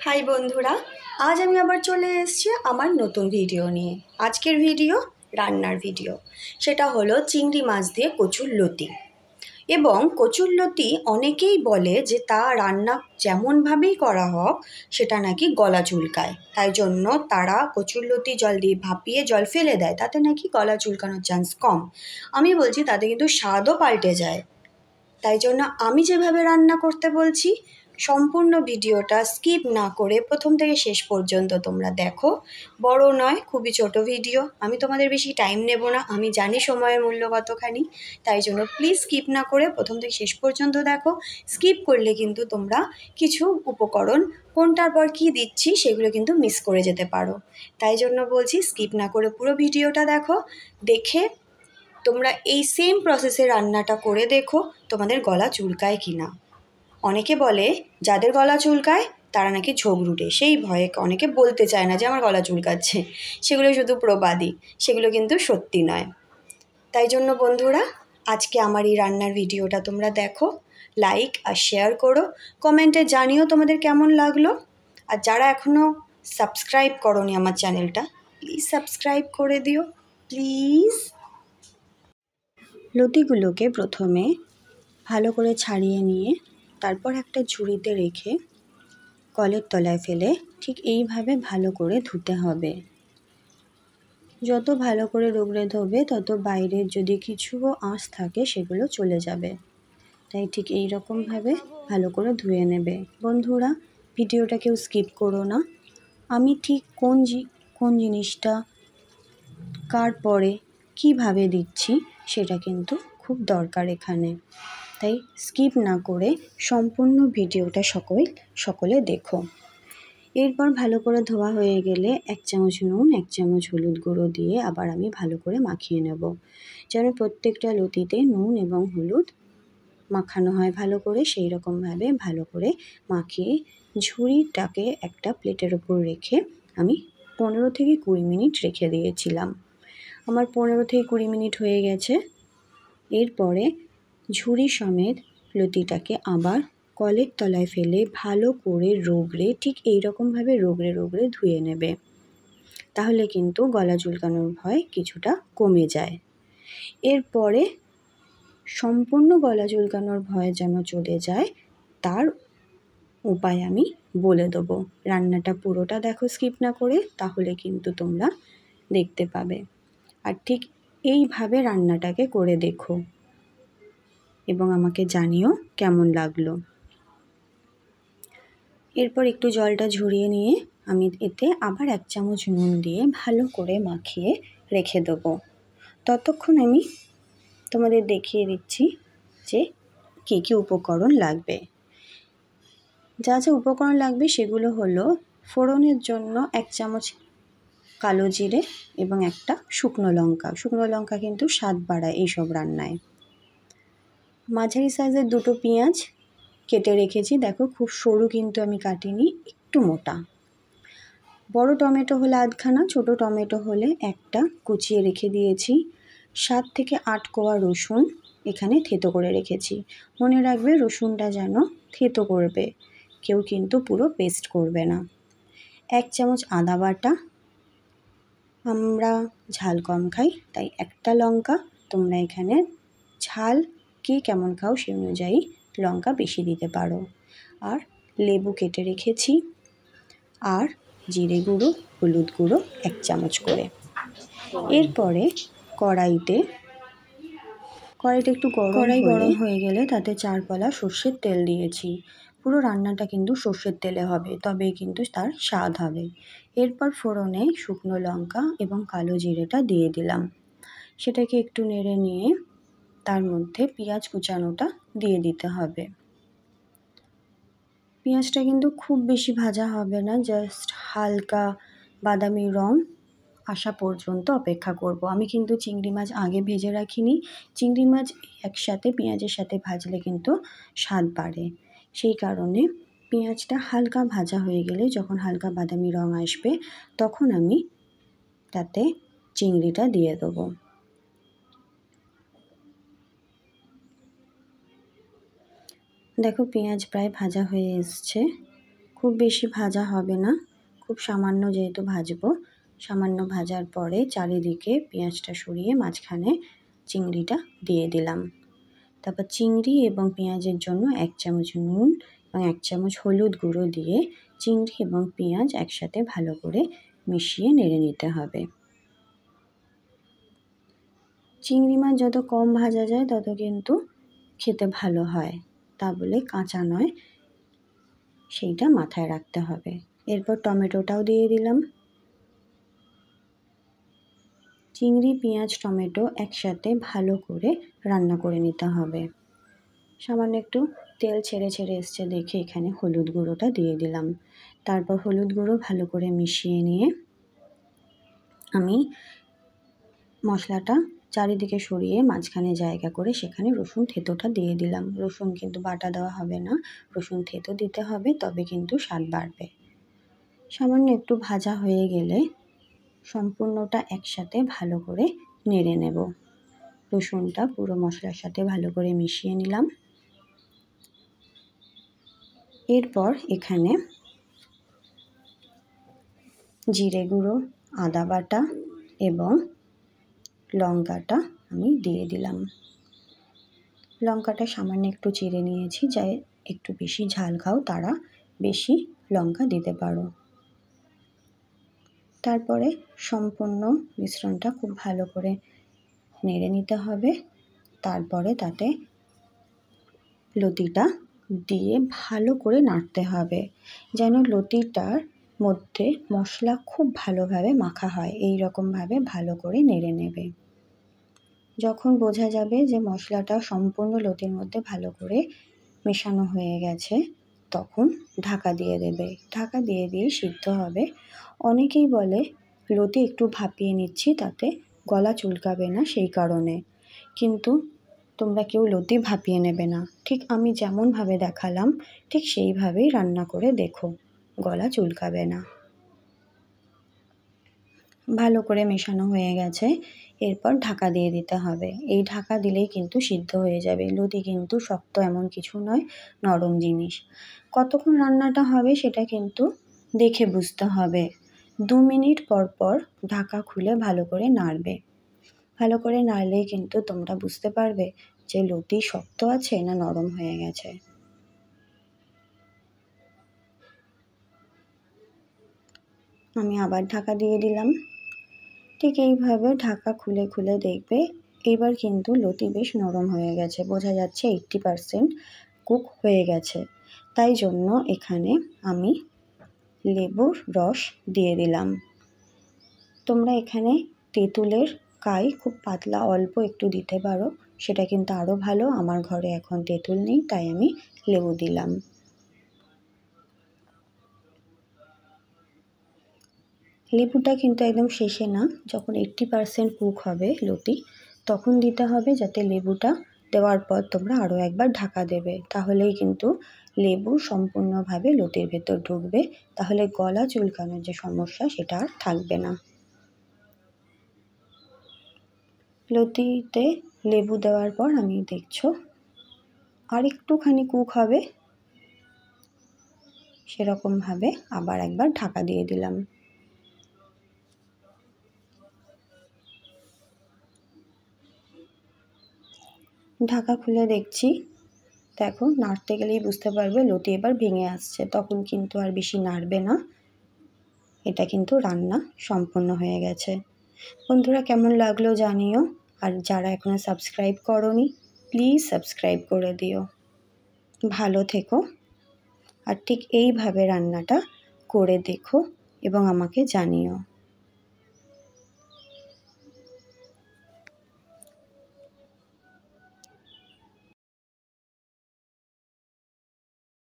High বন্ধুরা, আজ আমি আবার চলে এসেছি আমার নতুন ভিডিও নিয়ে। আজকের ভিডিও রান্নার ভিডিও। সেটা হলো চিংড়ি মাছ দিয়ে কচুরলতি। এবং কচুরলতি অনেকেই বলে যে তা রান্না যেমনভাবেই করা হোক সেটা নাকি গলা চুলকায়, তাই জন্য তারা কচুরলতি জল দিয়ে ভাপিয়ে জল ফেলে দেয়, তাতে নাকি গলা চুলকানোর চান্স কম। আমি বলছি তাতে কিন্তু স্বাদও পাল্টে যায়। তাই জন্য আমি যেভাবে রান্না করতে বলছি, সম্পূর্ণ ভিডিওটা স্কিপ না করে প্রথম থেকে শেষ পর্যন্ত তোমরা দেখো। বড় নয়, খুবই ছোট ভিডিও, আমি তোমাদের বেশি টাইম নেব না, আমি জানি সময়ের মূল্য কতখানি। তাই জন্য প্লিজ স্কিপ না করে প্রথম থেকে শেষ পর্যন্ত দেখো। স্কিপ করলে কিন্তু তোমরা কিছু উপকরণ কোনটার পর কী দিচ্ছি সেগুলো কিন্তু মিস করে যেতে পারো। তাই জন্য বলছি স্কিপ না করে পুরো ভিডিওটা দেখো। দেখে তোমরা এই সেম প্রসেসে রান্নাটা করে দেখো তোমাদের গলা চুলকায় কি না। অনেকে বলে যাদের গলা চুলকায় তারা নাকি ঝগড়ুটে, সেই ভয়ে অনেকে বলতে চায় না যে আমার গলা চুলকাচ্ছে। সেগুলো শুধু প্রবাদই, সেগুলো কিন্তু সত্যি নয়। তাই জন্য বন্ধুরা, আজকে আমার এই রান্নার ভিডিওটা তোমরা দেখো, লাইক আর শেয়ার করো, কমেন্টে জানিও তোমাদের কেমন লাগলো। আর যারা এখনও সাবস্ক্রাইব করোনি আমার চ্যানেলটা, প্লিজ সাবস্ক্রাইব করে দিও প্লিজ। লতিগুলোকে প্রথমে ভালো করে ছাড়িয়ে নিয়ে তারপর একটা ঝুড়িতে রেখে কলের তলায় ফেলে ঠিক এইভাবে ভালো করে ধুতে হবে। যত ভালো করে রগড়ে ধোবে তত বাইরের যদি কিছুও আঁশ থাকে সেগুলো চলে যাবে। তাই ঠিক এই রকমভাবে ভালো করে ধুয়ে নেবে। বন্ধুরা, ভিডিওটা কেউ স্কিপ করো না। আমি ঠিক কোন জিনিসটা কার পরে কিভাবে দিচ্ছি সেটা কিন্তু খুব দরকার এখানে। তাই স্কিপ না করে সম্পূর্ণ ভিডিওটা সকলে দেখো। এরপর ভালো করে ধোয়া হয়ে গেলে 1 চামচ নুন 1 চামচ হলুদ গুঁড়ো দিয়ে আবার আমি ভালো করে মাখিয়ে নেব, যেন প্রত্যেকটা লতিতে নুন এবং হলুদ মাখানো হয় ভালো করে। সেই রকমভাবে ভালো করে মাখিয়ে ঝুড়িটাকে একটা প্লেটের ওপর রেখে আমি 15 থেকে 20 মিনিট রেখে দিয়েছিলাম। আমার 15 থেকে 20 মিনিট হয়ে গেছে। এরপরে ঝুড়ি সমেত লতিটাকে আবার কলের তলায় ফেলে ভালো করে রগড়ে ঠিক এইরকমভাবে রগড়ে ধুয়ে নেবে। তাহলে কিন্তু গলা চুলকানোর ভয় কিছুটা কমে যায়। এরপরে সম্পূর্ণ গলা চুলকানোর ভয় যেন চলে যায় তার উপায় আমি বলে দেবো। রান্নাটা পুরোটা দেখো স্কিপ না করে, তাহলে কিন্তু তোমরা দেখতে পাবে। আর ঠিক এইভাবে রান্নাটাকে করে দেখো এবং আমাকে জানিও কেমন লাগলো। এরপর একটু জলটা ঝরিয়ে নিয়ে আমি এতে আবার 1 চামচ নুন দিয়ে ভালো করে মাখিয়ে রেখে দেবো। ততক্ষণ আমি তোমাদের দেখিয়ে দিচ্ছি যে কী কী উপকরণ লাগবে। যা উপকরণ লাগবে সেগুলো হলো ফোড়নের জন্য 1 চামচ কালো জিরে এবং একটা শুকনো লঙ্কা কিন্তু স্বাদ বাড়ায় এইসব রান্নায়। মাঝারি সাইজের 2টো পেঁয়াজ কেটে রেখেছি, দেখো খুব সরু কিন্তু আমি কাটিনি, একটু মোটা। বড় টমেটো হলে 1/2, ছোট টমেটো হলে 1টা কুচিয়ে রেখে দিয়েছি। 7 থেকে 8 কোয়া রসুন এখানে থেতো করে রেখেছি। মনে রাখবে রসুনটা যেন থেতো করবে, কেউ কিন্তু পুরো পেস্ট করবে না। 1 চামচ আদা বাটা, আমরা ঝাল কম খাই তাই 1টা লঙ্কা। তোমরা এখানে ঝাল কে কেমন খাও সেই অনুযায়ী লঙ্কা বেশি দিতে পারো। আর লেবু কেটে রেখেছি, আর জিরে গুঁড়ো হলুদ গুঁড়ো 1 চামচ করে। এরপরে কড়াইতে একটু গরম হয়ে গেলে তাতে 4 কলা সর্ষের তেল দিয়েছি। পুরো রান্নাটা কিন্তু সর্ষের তেলে হবে, তবেই কিন্তু তার স্বাদ হবে। এরপর ফোড়নে শুকনো লঙ্কা এবং কালো জিরেটা দিয়ে দিলাম। সেটাকে একটু নেড়ে নিয়ে তার মধ্যে পেঁয়াজ কুচানোটা দিয়ে দিতে হবে। পেঁয়াজটা কিন্তু খুব বেশি ভাজা হবে না, জাস্ট হালকা বাদামি রং আসা পর্যন্ত অপেক্ষা করব। আমি কিন্তু চিংড়ি মাছ আগে ভেজে রাখিনি। চিংড়ি মাছ একসাথে পেঁয়াজের সাথে ভাজলে কিন্তু স্বাদ বাড়ে। সেই কারণে পেঁয়াজটা হালকা ভাজা হয়ে গেলে, যখন হালকা বাদামি রং আসবে, তখন আমি তাতে চিংড়িটা দিয়ে দেবো। দেখো পেঁয়াজ প্রায় ভাজা হয়ে এসছে, খুব বেশি ভাজা হবে না, খুব সামান্য যেহেতু ভাজবো। সামান্য ভাজার পরে চারিদিকে পেঁয়াজটা সরিয়ে মাঝখানে চিংড়িটা দিয়ে দিলাম। তারপর চিংড়ি এবং পেঁয়াজের জন্য 1 চামচ নুন এবং 1 চামচ হলুদ গুঁড়ো দিয়ে চিংড়ি এবং পেঁয়াজ একসাথে ভালো করে মিশিয়ে নেড়ে নিতে হবে। চিংড়ি মাছ যত কম ভাজা যায় তত কিন্তু খেতে ভালো হয়, তা বলে কাঁচা নয়, সেইটা মাথায় রাখতে হবে। এরপর টমেটোটাও দিয়ে দিলাম। চিংড়ি, পেঁয়াজ, টমেটো একসাথে ভালো করে রান্না করে নিতে হবে। সামান্য একটু তেল ছেড়ে ছেড়ে এসছে দেখে এখানে হলুদ গুঁড়োটা দিয়ে দিলাম। তারপর হলুদ গুঁড়ো ভালো করে মিশিয়ে নিয়ে আমি মশলাটা চারিদিকে সরিয়ে মাঝখানে জায়গা করে সেখানে রসুন থেঁতোটা দিয়ে দিলাম। রসুন কিন্তু বাটা দেওয়া হবে না, রসুন থেঁতো দিতে হবে, তবে কিন্তু স্বাদ বাড়বে। সামান্য একটু ভাজা হয়ে গেলে সম্পূর্ণটা একসাথে ভালো করে নেড়ে নেব। রসুনটা পুরো মশলার সাথে ভালো করে মিশিয়ে নিলাম। এরপর এখানে জিরে গুঁড়ো, আদা বাটা এবং লঙ্কাটা আমি দিয়ে দিলাম। লঙ্কাটা সামান্য একটু চিড়ে নিয়েছি, যাই একটু বেশি ঝাল খাও তারা বেশি লঙ্কা দিতে পারো। তারপরে সম্পূর্ণ মিশ্রণটা খুব ভালো করে নেড়ে নিতে হবে। তারপরে তাতে লতিটা দিয়ে ভালো করে নাড়তে হবে, যেন লতিটার মধ্যে মশলা খুব ভালোভাবে মাখা হয়। এই রকমভাবে ভালো করে নেড়ে নেবে। যখন বোঝা যাবে যে মশলাটা সম্পূর্ণ লতির মধ্যে ভালো করে মেশানো হয়ে গেছে, তখন ঢাকা দিয়ে দেবে। ঢাকা দিয়ে দিয়ে সিদ্ধ হবে। অনেকেই বলে লতি একটু ভাপিয়ে নিচ্ছি তাতে গলা চুলকাবে না, সেই কারণে। কিন্তু তোমরা কেউ লতি ভাপিয়ে নেবে না, ঠিক আমি যেমনভাবে দেখালাম ঠিক সেইভাবেই রান্না করে দেখো, গলা চুলকাবে না। ভালো করে মেশানো হয়ে গেছে, এরপর ঢাকা দিয়ে দিতে হবে। এই ঢাকা দিলেই কিন্তু সিদ্ধ হয়ে যাবে। লতি কিন্তু শক্ত এমন কিছু নয়, নরম জিনিস। কতক্ষণ রান্নাটা হবে সেটা কিন্তু দেখে বুঝতে হবে। 2 মিনিট পর পর ঢাকা খুলে ভালো করে নাড়বে। ভালো করে নাড়লেই কিন্তু তোমরা বুঝতে পারবে যে লতি শক্ত আছে না নরম হয়ে গেছে। আমি আবার ঢাকা দিয়ে দিলাম। ঠিক এইভাবে ঢাকা খুলে খুলে দেখবে এবার কিন্তু লতি বেশ নরম হয়ে গেছে, বোঝা যাচ্ছে 80% কুক হয়ে গেছে। তাই জন্য এখানে আমি লেবুর রস দিয়ে দিলাম। তোমরা এখানে তেঁতুলের কাই খুব পাতলা অল্প একটু দিতে পারো, সেটা কিন্তু আরও ভালো। আমার ঘরে এখন তেঁতুল নেই, তাই আমি লেবু দিলাম। লেবুটা কিন্তু একদম শেষে না, যখন 80% কুক হবে লতি তখন দিতে হবে, যাতে লেবুটা দেওয়ার পর তোমরা আরও একবার ঢাকা দেবে। তাহলেই কিন্তু লেবু সম্পূর্ণভাবে লতির ভেতর ঢুকবে, তাহলে গলা চুলকানোর যে সমস্যা সেটা আর থাকবে না। লতিতে লেবু দেওয়ার পর আমি দেখছো আর একটুখানি কুক হবে, সেরকমভাবে আবার একবার ঢাকা দিয়ে দিলাম। ঢাকা খুলে দেখছি, দেখো নাড়তে গেলেই বুঝতে পারবে লতি এবার ভেঙে আসছে, তখন কিন্তু আর বেশি নাড়বে না। এটা কিন্তু রান্না সম্পূর্ণ হয়ে গেছে। বন্ধুরা কেমন লাগলো জানিও, আর যারা এখনো সাবস্ক্রাইব করোনি প্লিজ সাবস্ক্রাইব করে দিও। ভালো থেকো, আর ঠিক এইভাবে রান্নাটা করে দেখো এবং আমাকে জানিও।